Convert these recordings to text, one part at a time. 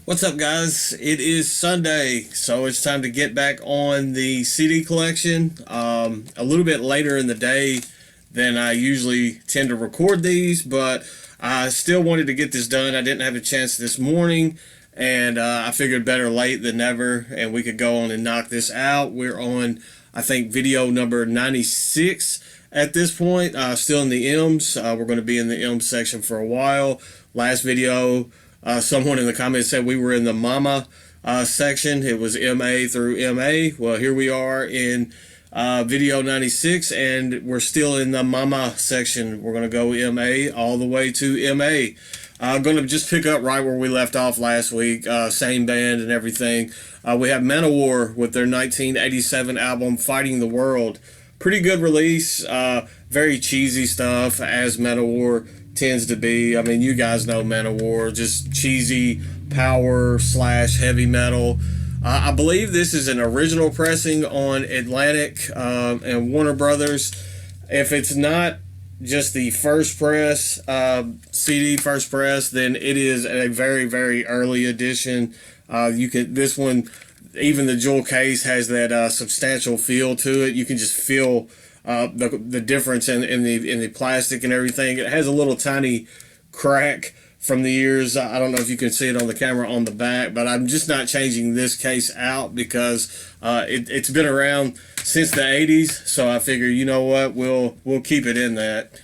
What's up, guys? It is Sunday, so it's time to get back on the CD collection. A little bit later in the day than I usually tend to record these, but I still wanted to get this done. I didn't have a chance this morning, and I figured better late than never, and we could go on and knock this out. We're on, I think, video number 96 at this point, still in the M's. We're going to be in the M section for a while. Last video, someone in the comments said we were in the Mama section. It was MA through MA. Well, here we are in video 96, and we're still in the Mama section. We're going to go MA all the way to MA. I'm going to just pick up right where we left off last week. Same band and everything. We have Manowar with their 1987 album, Fighting the World. Pretty good release. Very cheesy stuff, as Manowar tends to be. I mean, you guys know Manowar, just cheesy power slash heavy metal. I believe this is an original pressing on Atlantic and Warner Brothers. If it's not just the first press, CD first press, then it is a very, very early edition. This one, even the jewel case has that substantial feel to it. You can just feel the difference in the plastic and everything. It has a little tiny crack from the years. I don't know if you can see it on the camera on the back, but I'm just not changing this case out because it's been around since the 80s. So I figure, you know what, we'll keep it in that.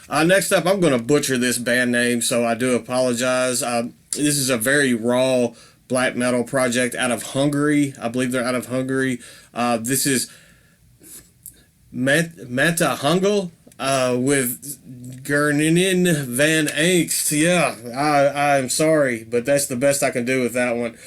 Next up, I'm going to butcher this band name, so I do apologize. This is a very raw black metal project out of Hungary. I believe they're out of Hungary. This is Mata Hungel with Gerninin Van Angst. Yeah, I'm sorry, but that's the best I can do with that one.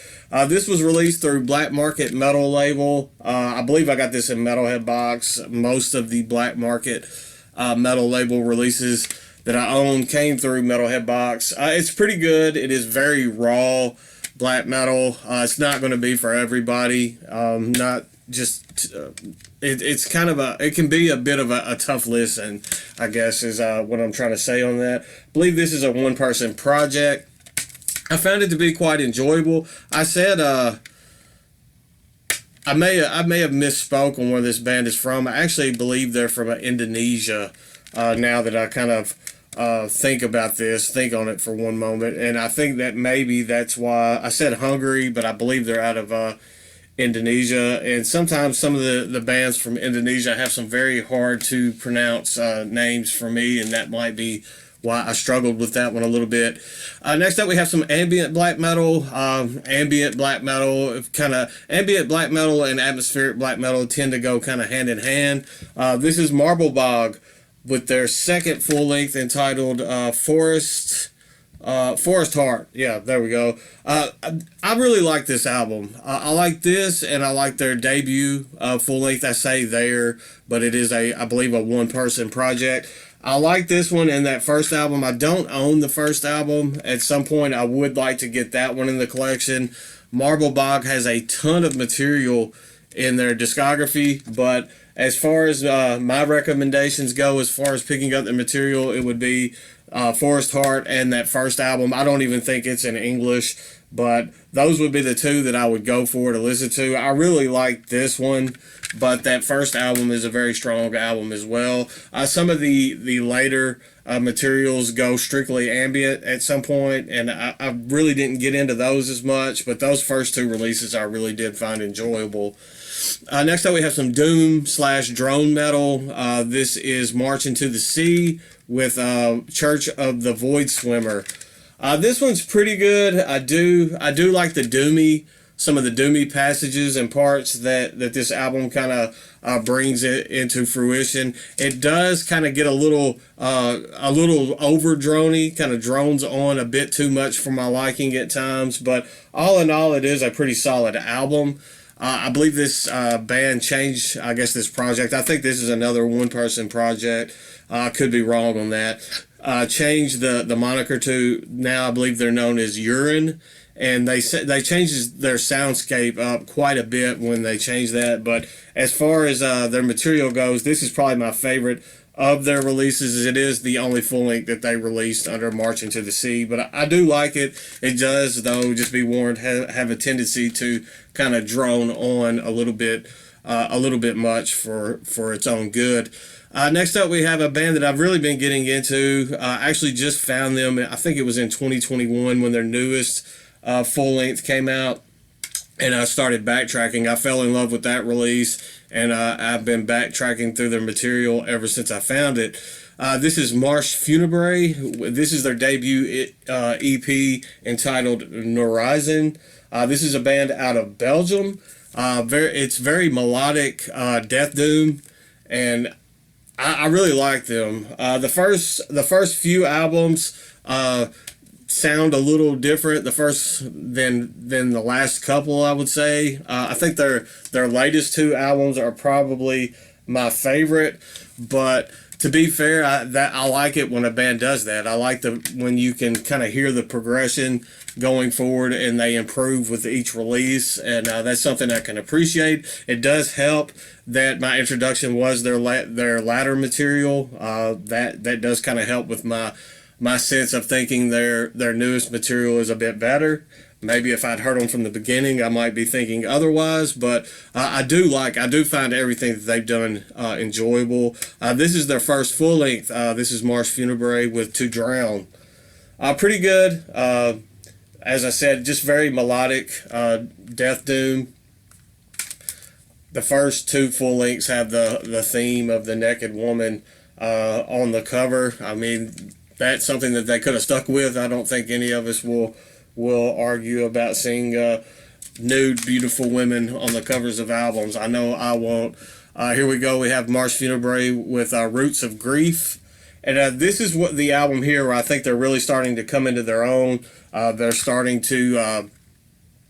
This was released through Black Market Metal label. I believe I got this in Metalhead Box. Most of the Black Market Metal label releases that I own came through Metalhead Box. It's pretty good. It is very raw black metal. It's not going to be for everybody. Not just it's kind of it can be a bit of a tough listen, I guess, is what I'm trying to say on that. I believe this is a one-person project. I found it to be quite enjoyable. I said I may have misspoke on where this band is from. I actually believe they're from Indonesia. Now that I kind of think on it for one moment, and I think that maybe that's why I said Hungary, but I believe they're out of Indonesia. And sometimes some of the bands from Indonesia have some very hard to pronounce names for me, and that might be why I struggled with that one a little bit. Next up, we have some ambient black metal. Ambient black metal and atmospheric black metal tend to go kind of hand in hand. This is Marble Bog with their second full length entitled Forest Heart. Yeah, there we go. I really like this album. I like this, and I like their debut full length. I say there, but it is I believe a one person project. I like this one and that first album. I don't own the first album. At some point, I would like to get that one in the collection. Marble Bog has a ton of material in their discography, but as far as my recommendations go, as far as picking up the material, it would be Forest Heart and that first album. I don't even think it's in English, but those would be the two that I would go for to listen to. I really like this one, but that first album is a very strong album as well. Some of the later materials go strictly ambient at some point, and I really didn't get into those as much, but those first two releases I really did find enjoyable. Next up, we have some doom slash drone metal. This is March Into the Sea with Church of the Void Swimmer. This one's pretty good. I do like some of the doomy passages and parts that this album kind of brings it into fruition. It does kind of get a little over drony, kind of drones on a bit too much for my liking at times, but all in all, it is a pretty solid album. I believe this band changed, I guess, this project. I think this is another one-person project. I could be wrong on that. Changed the moniker to, now I believe they're known as Urine, and they changed their soundscape up quite a bit when they changed that. But as far as their material goes, this is probably my favorite of their releases. It is the only full length that they released under Marching to the Sea, but I do like it. It does, though, just be warned, have a tendency to kind of drone on a little bit much for its own good. Next up, we have a band that I've really been getting into. Actually, just found them. I think it was in 2021 when their newest full length came out, and I started backtracking. I fell in love with that release, and I've been backtracking through their material ever since I found it. This is Marche Funebre. This is their debut EP entitled Horizon. This is a band out of Belgium. It's very melodic death doom, and I really like them. The first few albums sound a little different. The first than the last couple, I would say. I think their latest two albums are probably my favorite. But to be fair, I like it when a band does that. I like when you can kind of hear the progression going forward and they improve with each release, and that's something I can appreciate. It does help that my introduction was their latter material. That does kind of help with my sense of thinking their newest material is a bit better. Maybe if I'd heard them from the beginning, I might be thinking otherwise, but I do find everything that they've done enjoyable. This is their first full length. This is Marche Funebre with To Drown. Pretty good. As I said, just very melodic death doom. The first two full lengths have the theme of the naked woman on the cover. I mean, that's something that they could have stuck with. I don't think any of us will argue about seeing nude, beautiful women on the covers of albums. I know I won't. Here we go. We have Marche Funebre with Roots of Grief. And this is what the album here where I think they're really starting to come into their own. They're starting to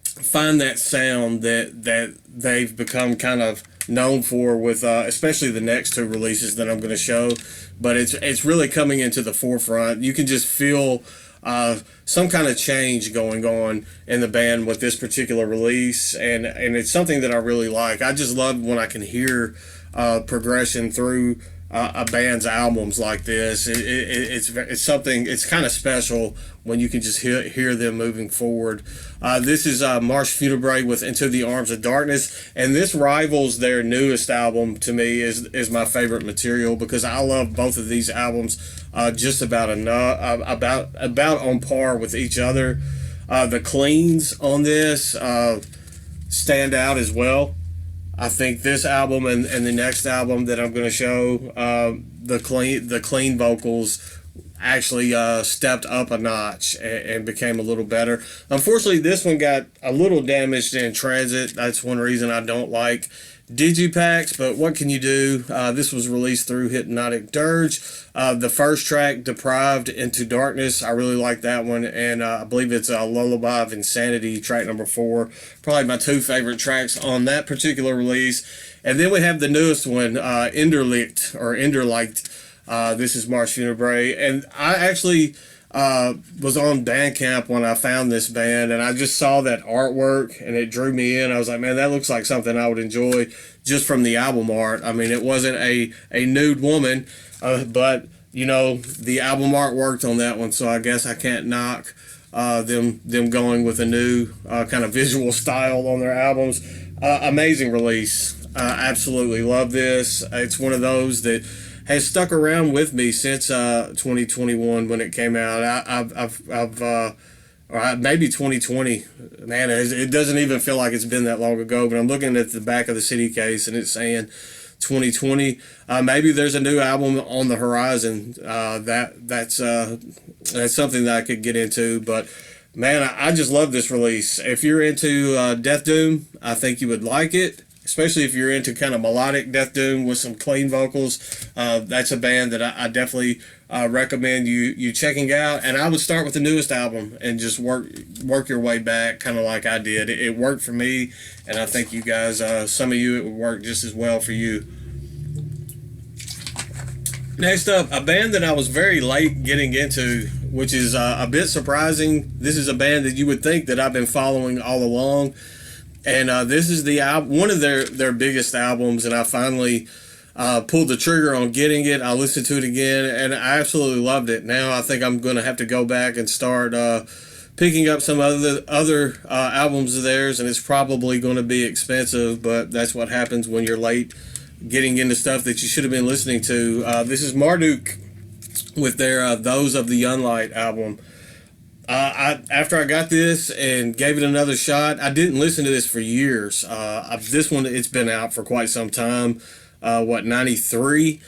find that sound that they've become kind of known for with especially the next two releases that I'm going to show. But it's really coming into the forefront. You can just feel some kind of change going on in the band with this particular release, and it's something that I really like. I just love when I can hear progression through a band's albums like this. It's something. It's kind of special when you can just hear them moving forward. This is Marche Funebre with Into the Arms of Darkness, and this rivals their newest album to me is my favorite material because I love both of these albums just about on par with each other. The cleans on this stand out as well. I think this album and the next album that I'm going to show, the clean vocals actually stepped up a notch and became a little better. Unfortunately, this one got a little damaged in transit. That's one reason I don't like digipacks, but what can you do? This was released through Hypnotic Dirge. The first track, Deprived Into Darkness, I really like that one, and I believe it's Lullaby of Insanity, track number 4. Probably my two favorite tracks on that particular release. And then we have the newest one, Inderlicht. This is Marche Funebre, and I actually was on Bandcamp when I found this band, and I just saw that artwork and it drew me in. I was like, man, that looks like something I would enjoy just from the album art. I mean, it wasn't a nude woman, but you know, the album art worked on that one, so I guess I can't knock them going with a new kind of visual style on their albums. Amazing release. Absolutely love this. It's one of those that has stuck around with me since 2021 when it came out. Or maybe 2020. Man, it doesn't even feel like it's been that long ago. But I'm looking at the back of the CD case and it's saying 2020. Maybe there's a new album on the horizon. That's something that I could get into. But man, I just love this release. If you're into Death Doom, I think you would like it. Especially if you're into kind of melodic death doom with some clean vocals. That's a band that I definitely recommend you checking out. And I would start with the newest album and just work your way back, kind of like I did. It worked for me, and I think you guys, some of you, it would work just as well for you. Next up, a band that I was very late getting into, which is a bit surprising. This is a band that you would think that I've been following all along. And this is one of their biggest albums, and I finally pulled the trigger on getting it. I listened to it again, and I absolutely loved it. Now I think I'm going to have to go back and start picking up some other albums of theirs, and it's probably going to be expensive, but that's what happens when you're late getting into stuff that you should have been listening to. This is Marduk with their Those of the Unlight album. After I got this and gave it another shot, I didn't listen to this for years. This one, it's been out for quite some time. 93?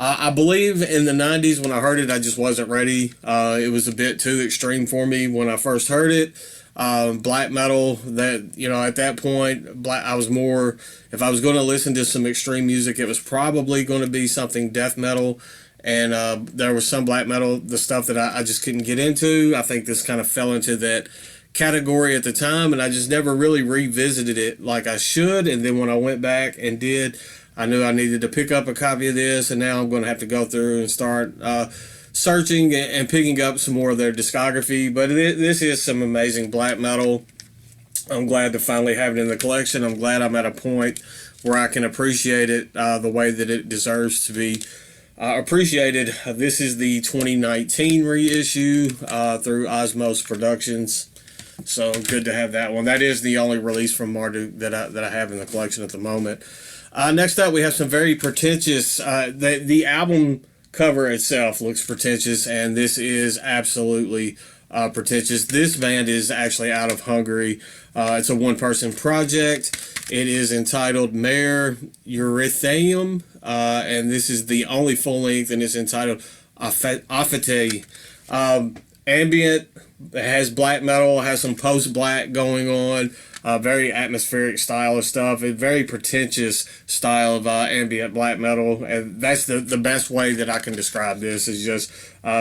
I believe in the 90s when I heard it, I just wasn't ready. It was a bit too extreme for me when I first heard it. Black metal, that, at that point, I was more, if I was going to listen to some extreme music, it was probably going to be something death metal. And there was some black metal, the stuff that I just couldn't get into. I think this kind of fell into that category at the time, and I just never really revisited it like I should. And then when I went back and did, I knew I needed to pick up a copy of this, and now I'm going to have to go through and start searching and picking up some more of their discography. But this is some amazing black metal. I'm glad to finally have it in the collection. I'm glad I'm at a point where I can appreciate it the way that it deserves to be appreciated. This is the 2019 reissue through Osmos Productions. So good to have that one. That is the only release from Marduk that I have in the collection at the moment. Next up, we have some very pretentious. The album cover itself looks pretentious, and this is absolutely pretentious. This band is actually out of Hungary. It's a one-person project. It is entitled Mare Eurythmium, and this is the only full length, and it's entitled Afete. Ambient, it has black metal, has some post-black going on, very atmospheric style of stuff, a very pretentious style of ambient black metal, and that's the best way that I can describe this, is just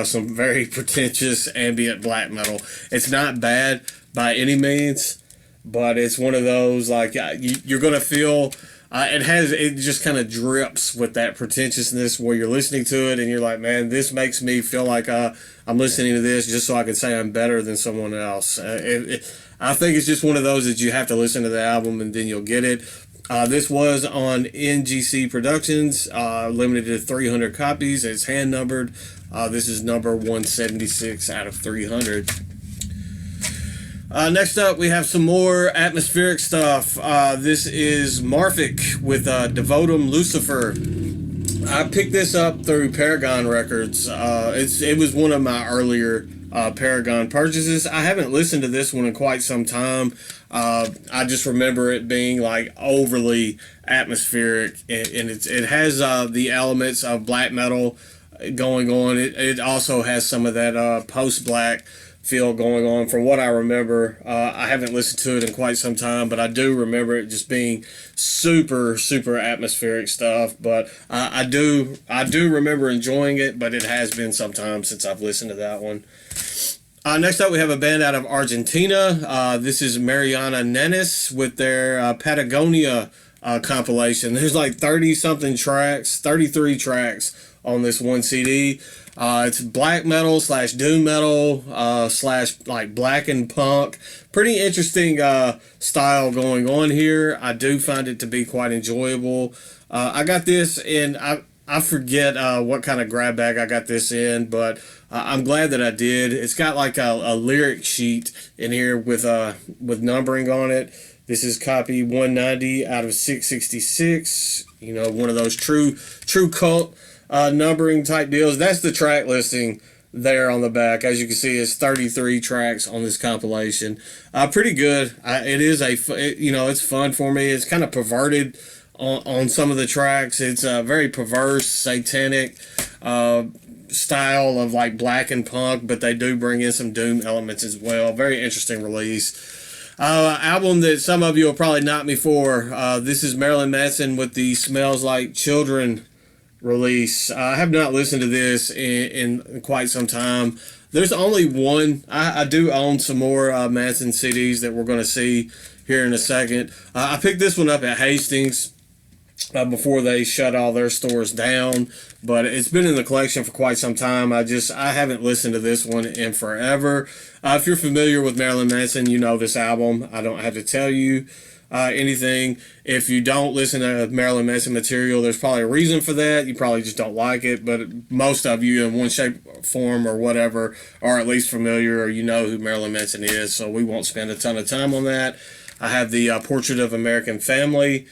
some very pretentious ambient black metal. It's not bad by any means, but it's one of those, like, you're going to feel... it just kind of drips with that pretentiousness where you're listening to it and you're like, man, this makes me feel like I'm listening to this just so I can say I'm better than someone else. I think it's just one of those that you have to listen to the album and then you'll get it. This was on NGC Productions, limited to 300 copies. It's hand numbered. This is number 176 out of 300. Next up, we have some more atmospheric stuff. This is Marfic with Devotum Lucifer. I picked this up through Paragon Records. It was one of my earlier Paragon purchases. I haven't listened to this one in quite some time. I just remember it being like overly atmospheric, and it has the elements of black metal going on. It also has some of that post-black feel going on from what I remember. I haven't listened to it in quite some time, but I do remember it just being super, super atmospheric stuff. But I do remember enjoying it, but it has been some time since I've listened to that one. Next up, we have a band out of Argentina. This is Mariana Nenes with their Patagonia compilation. There's like 30-something tracks, 33 tracks on this one CD. It's black metal / doom metal / like blackened punk. Pretty interesting style going on here. I do find it to be quite enjoyable. I got this in, I forget what kind of grab bag I got this in, but I'm glad that I did. It's got like a lyric sheet in here with numbering on it. This is copy 190 out of 666. One of those true cult numbering type deals. That's the track listing there on the back. As you can see, it's 33 tracks on this compilation. Pretty good. It is it's fun for me. It's kind of perverted on some of the tracks. It's a very perverse, satanic style of like black and punk, but they do bring in some doom elements as well. Very interesting release. Album that some of you will probably knock me for. This is Marilyn Manson with the Smells Like Children release. I have not listened to this in quite some time. There's only one. I do own some more Manson CDs that we're going to see here in a second. I picked this one up at Hastings. before they shut all their stores down. But it's been in the collection for quite some time. I haven't listened to this one in forever. If you're familiar with Marilyn Manson, you know this album. I don't have to tell you anything. If you don't listen to Marilyn Manson material, there's probably a reason for that. You probably just don't like it, but most of you in one shape, form, or whatever are at least familiar, or you know who Marilyn Manson is, so we won't spend a ton of time on that. I have the Portrait of American Family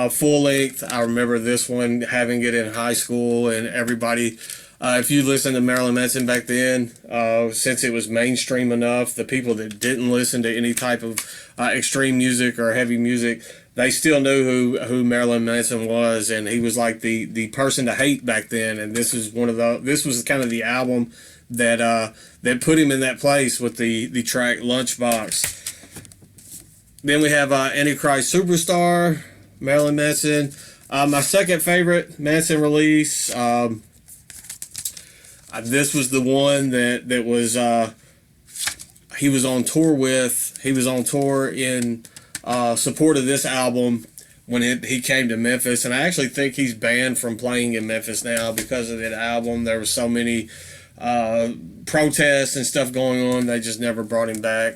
full length. I remember this one, having it in high school, and everybody, if you listened to Marilyn Manson back then, since it was mainstream enough, the people that didn't listen to any type of extreme music or heavy music, they still knew who Marilyn Manson was, and he was like the person to hate back then. And this is this was kind of the album that put him in that place with the track Lunchbox. Then we have Antichrist Superstar, Marilyn Manson. My second favorite Manson release. This was the one that was he was on tour with. He was on tour in support of this album when he came to Memphis, and I actually think he's banned from playing in Memphis now because of that album. There were so many protests and stuff going on. They just never brought him back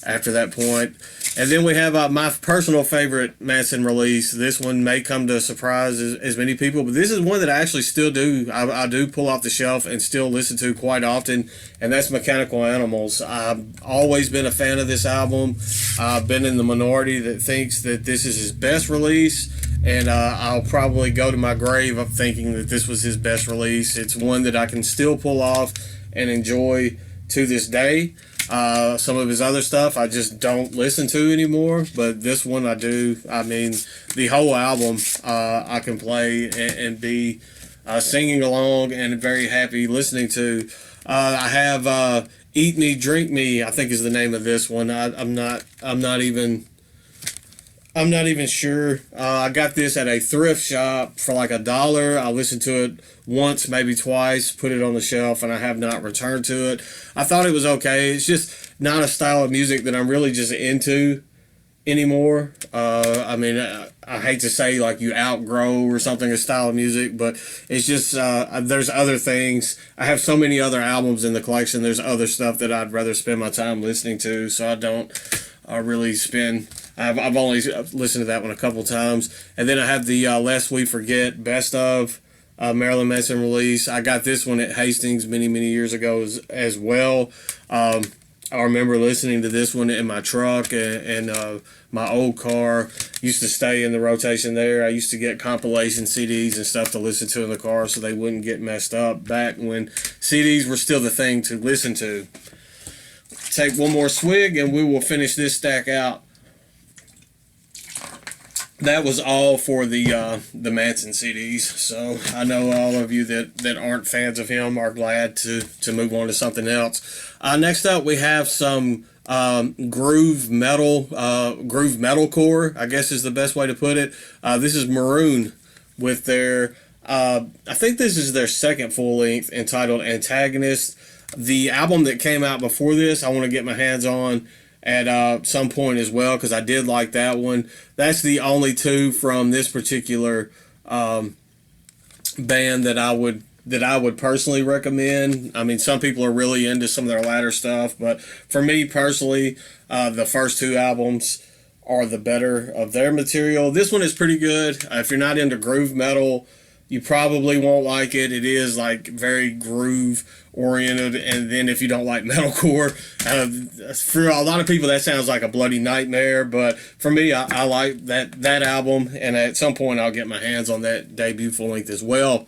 after that point. And then we have my personal favorite Manson release. This one may come to surprise as many people, but this is one that I actually still do. I do pull off the shelf and still listen to quite often, and that's Mechanical Animals. I've always been a fan of this album. I've been in the minority that thinks that this is his best release, and I'll probably go to my grave of thinking that this was his best release. It's one that I can still pull off and enjoy to this day. Some of his other stuff I just don't listen to anymore, but this one I do. I mean, the whole album I can play and be singing along and very happy listening to. I have Eat Me, Drink Me, I think is the name of this one. I'm not even sure. I got this at a thrift shop for like $1. I listened to it once, maybe twice, put it on the shelf, and I have not returned to it. I thought it was okay. It's just not a style of music that I'm really just into anymore. I mean, I hate to say like you outgrow or something a style of music, but it's just there's other things. I have so many other albums in the collection. There's other stuff that I'd rather spend my time listening to, so I don't really spend. I've only listened to that one a couple times. And then I have the Lest We Forget Best Of Marilyn Manson release. I got this one at Hastings many years ago as well. I remember listening to this one in my truck and my old car. Used to stay in the rotation there. I used to get compilation CDs and stuff to listen to in the car so they wouldn't get messed up back when CDs were still the thing to listen to. Take one more swig and we will finish this stack out. That was all for the Manson CDs. So I know all of you that aren't fans of him are glad to move on to something else. Next up, we have some groove metalcore, I guess is the best way to put it. This is Maroon with their I think this is their second full length entitled Antagonist. The album that came out before this, I want to get my hands on at some point as well, because I did like that one. That's the only two from this particular band that I would personally recommend. I mean, some people are really into some of their latter stuff, but for me personally, the first two albums are the better of their material. This one is pretty good. If you're not into groove metal, you probably won't like it. It is like very groove oriented, and then if you don't like metalcore, for a lot of people that sounds like a bloody nightmare, but for me, I like that album, and at some point I'll get my hands on that debut full length as well.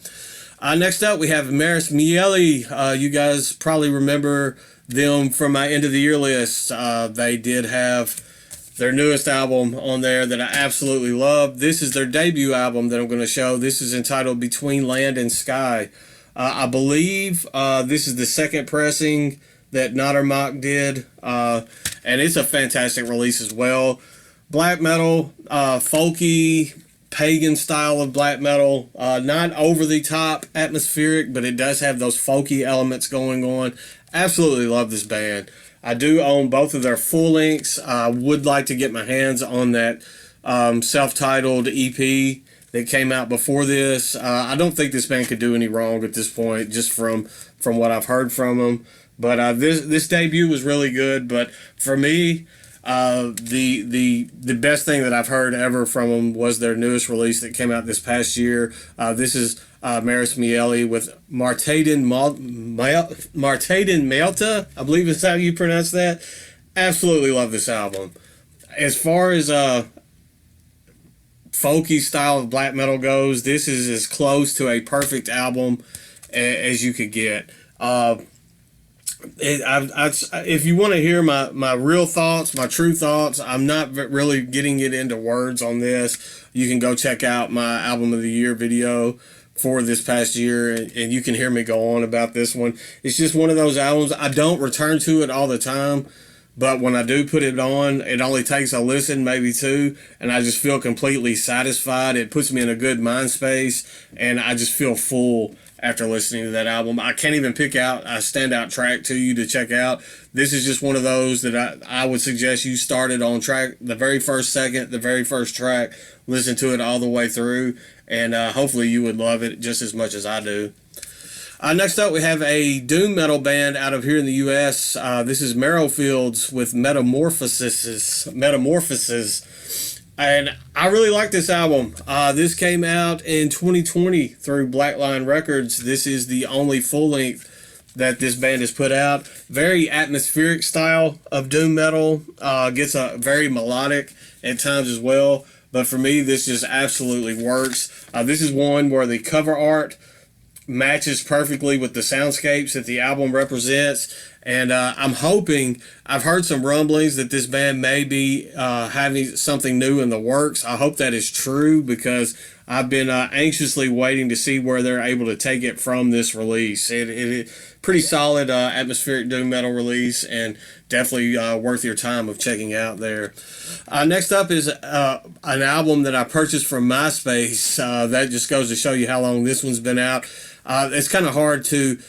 Next up, we have Maris Miele. You guys probably remember them from my end of the year list. They did have their newest album on there that I absolutely love. This is their debut album that I'm going to show. This is entitled Between Land and Sky. I believe this is the second pressing that Nottermock did, and it's a fantastic release as well. Black metal, folky, pagan style of black metal, not over the top atmospheric, but it does have those folky elements going on. Absolutely love this band. I do own both of their full lengths. I would like to get my hands on that self-titled EP that came out before this. I don't think this band could do any wrong at this point, just from what I've heard from them. But this debut was really good. But for me, the best thing that I've heard ever from them was their newest release that came out this past year. This is Maris Mieli with Martaden Malta, I believe is how you pronounce that. Absolutely love this album. As far as folky style of black metal goes, this is as close to a perfect album as you could get. If you want to hear my real thoughts, my true thoughts, I'm not really getting it into words on this. You can go check out my album of the year video for this past year, and you can hear me go on about this one. It's just one of those albums. I don't return to it all the time, but when I do put it on, it only takes a listen, maybe two, and I just feel completely satisfied. It puts me in a good mind space, and I just feel full after listening to that album. I can't even pick out a standout track to you to check out. This is just one of those that I would suggest you started on track, the very first second, the very first track, listen to it all the way through, and hopefully you would love it just as much as I do. Next up, we have a doom metal band out of here in the U.S. This is Marrowfields with Metamorphosis. And I really like this album. This came out in 2020 through Blackline Records. This is the only full length that this band has put out. Very atmospheric style of doom metal. Gets a very melodic at times as well. But for me, this just absolutely works. This is one where the cover art matches perfectly with the soundscapes that the album represents. And I'm hoping, I've heard some rumblings that this band may be having something new in the works. I hope that is true, because I've been anxiously waiting to see where they're able to take it from this release. It pretty solid atmospheric doom metal release, and definitely worth your time of checking out there. Next up is an album that I purchased from MySpace. That just goes to show you how long this one's been out. It's kind of hard to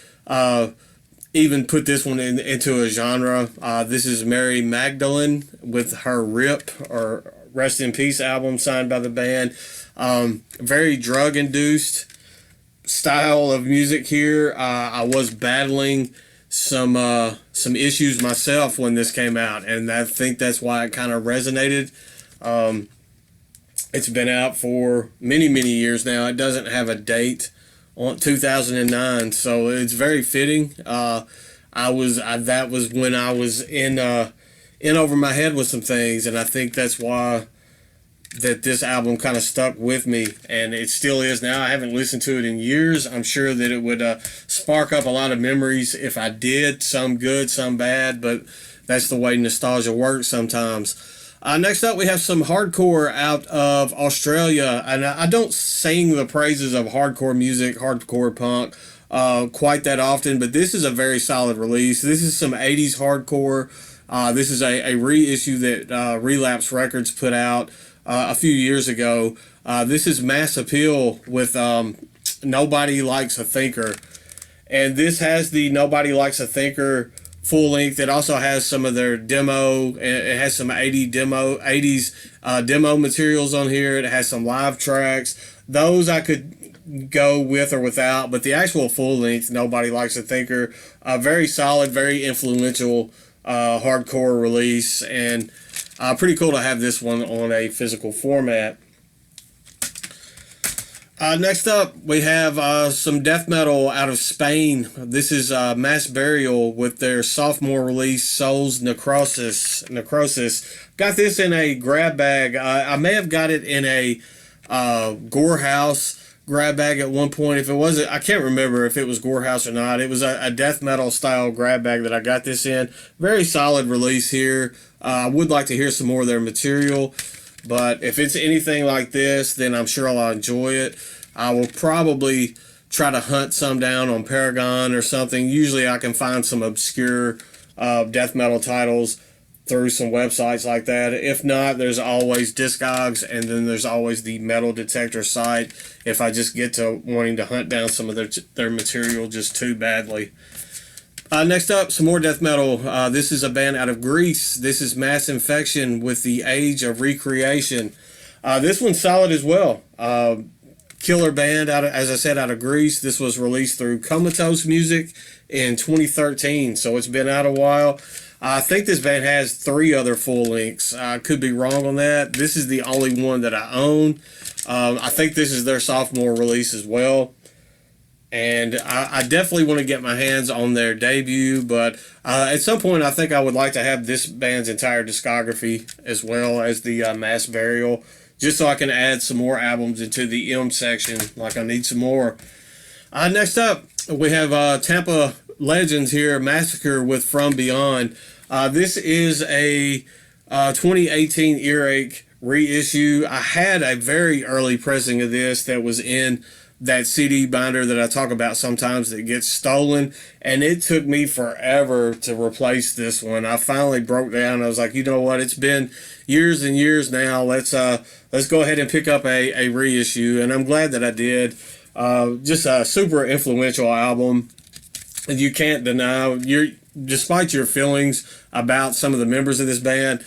even put this one into a genre. This is Mary Magdalene with her RIP, or Rest in Peace album, signed by the band. Very drug-induced style of music here. I was battling some issues myself when this came out, and I think that's why it kind of resonated. It's been out for many years now. It doesn't have a date on 2009, so it's very fitting. That was when I was in over my head with some things, and I think that's why that this album kind of stuck with me, and it still is now. I haven't listened to it in years. I'm sure that it would spark up a lot of memories if I did, some good, some bad, but that's the way nostalgia works sometimes. Next up, we have some hardcore out of Australia, and I don't sing the praises of hardcore music, hardcore punk, quite that often, but this is a very solid release. This is some 80s hardcore. This is a reissue that Relapse Records put out a few years ago. This is Mass Appeal with Nobody Likes a Thinker, and this has the Nobody Likes a Thinker full length. It also has some of their demo. It has some 80s demo materials on here. It has some live tracks. Those I could go with or without, but the actual full length Nobody Likes a Thinker, very solid, very influential hardcore release, and pretty cool to have this one on a physical format. Next up, we have some death metal out of Spain. This is Mass Burial with their sophomore release, Souls Necrosis. Got this in a grab bag. I may have got it in a Gore House grab bag at one point. If it wasn't, I can't remember if it was Gore House or not. It was a death metal style grab bag that I got this in. Very solid release here. I would like to hear some more of their material, but if it's anything like this, then I'm sure I'll enjoy it. I will probably try to hunt some down on Paragon or something. Usually I can find some obscure death metal titles through some websites like that. If not, there's always Discogs, and then there's always the Metal Detector site if I just get to wanting to hunt down some of their material just too badly. Next up, some more death metal. This is a band out of Greece. This is Mass Infection with The Age of Recreation. This one's solid as well. Killer band, as I said, out of Greece. This was released through Comatose Music in 2013, so it's been out a while. I think this band has 3 other full lengths. I could be wrong on that. This is the only one that I own. I think this is their sophomore release as well. And I definitely want to get my hands on their debut, but at some point I think I would like to have this band's entire discography as well as the Mass Burial, just so I can add some more albums into the M section, like I need some more. Next up, we have Tampa legends here, Massacre with From Beyond. This is a 2018 Earache reissue. I had a very early pressing of this that was in that CD binder that I talk about sometimes that gets stolen, and it took me forever to replace this one. I finally broke down. I was like, you know what? It's been years and years now. Let's go ahead and pick up a reissue, and I'm glad that I did. Just a super influential album. You can't deny despite your feelings about some of the members of this band,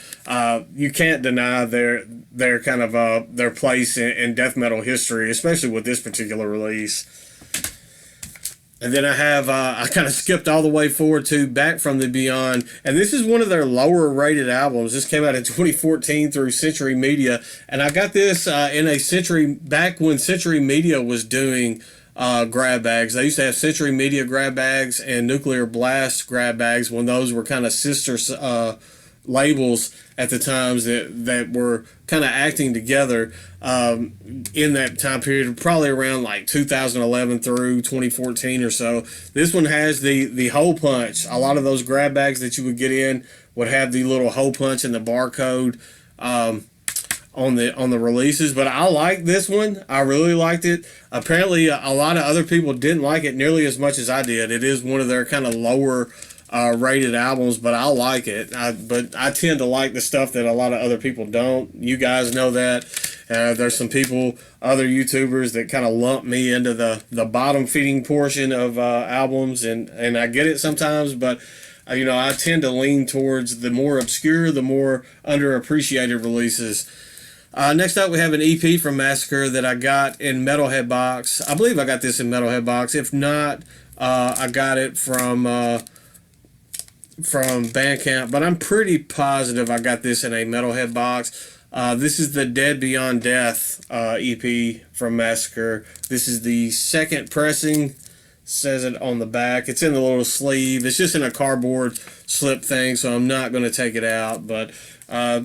you can't deny their kind of their place in death metal history, especially with this particular release. And then I kind of skipped all the way forward to Back from the Beyond, and this is one of their lower rated albums. This came out in 2014 through Century Media, and I got this back when Century Media was doing grab bags. They used to have Century Media grab bags and Nuclear Blast grab bags when those were kind of sister labels at the times that were kind of acting together in that time period, probably around like 2011 through 2014 or so. This one has the hole punch. A lot of those grab bags that you would get in would have the little hole punch and the barcode on the releases, but I like this one. I really liked it. Apparently a lot of other people didn't like it nearly as much as I did. It is one of their kind of lower rated albums, but I like it. But I tend to like the stuff that a lot of other people don't. You guys know that. There's some people, other YouTubers, that kind of lump me into the bottom feeding portion of albums, and I get it sometimes, but I tend to lean towards the more obscure, the more underappreciated releases. Next up, we have an EP from Massacre that I got in Metalhead Box. I believe I got this in Metalhead Box. If not, I got it from Bandcamp, but I'm pretty positive I got this in a Metalhead Box. This is the Dead Beyond Death EP from Massacre. This is the second pressing. Says it on the back. It's in the little sleeve. It's just in a cardboard slip thing, so I'm not going to take it out, but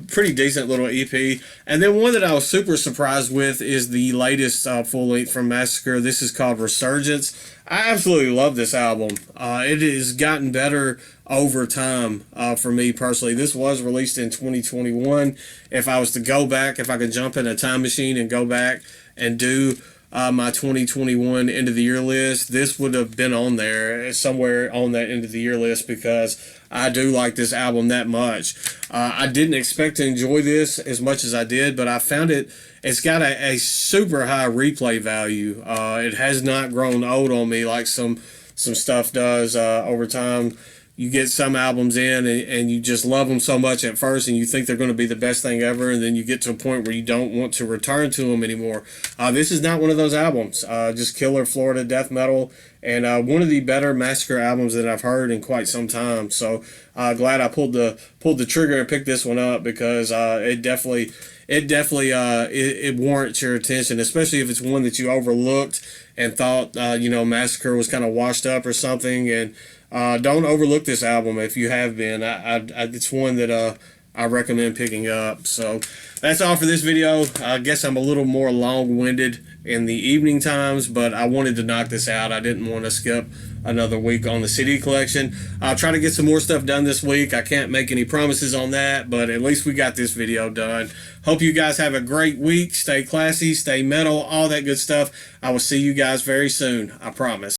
pretty decent little EP. And then one that I was super surprised with is the latest full length from Massacre. This is called Resurgence. I absolutely love this album. It has gotten better over time for me personally. This was released in 2021. If I was to go back, if I could jump in a time machine and go back and do my 2021 end of the year list, this would have been on there, somewhere on that end of the year list, because I do like this album that much. I didn't expect to enjoy this as much as I did, but I found it's got a super high replay value. It has not grown old on me like some stuff does over time. You get some albums in and you just love them so much at first and you think they're going to be the best thing ever, and then you get to a point where you don't want to return to them anymore. This is not one of those albums. Just killer Florida death metal, and one of the better Massacre albums that I've heard in quite some time. So glad I pulled the trigger and picked this one up, because it definitely warrants your attention, especially if it's one that you overlooked and thought Massacre was kind of washed up or something. And don't overlook this album if you have been. It's one that I recommend picking up. So that's all for this video. I guess I'm a little more long-winded in the evening times, but I wanted to knock this out. I didn't want to skip another week on the CD collection. I'll try to get some more stuff done this week. I can't make any promises on that, but at least we got this video done. Hope you guys have a great week. Stay classy, stay metal, all that good stuff. I will see you guys very soon. I promise.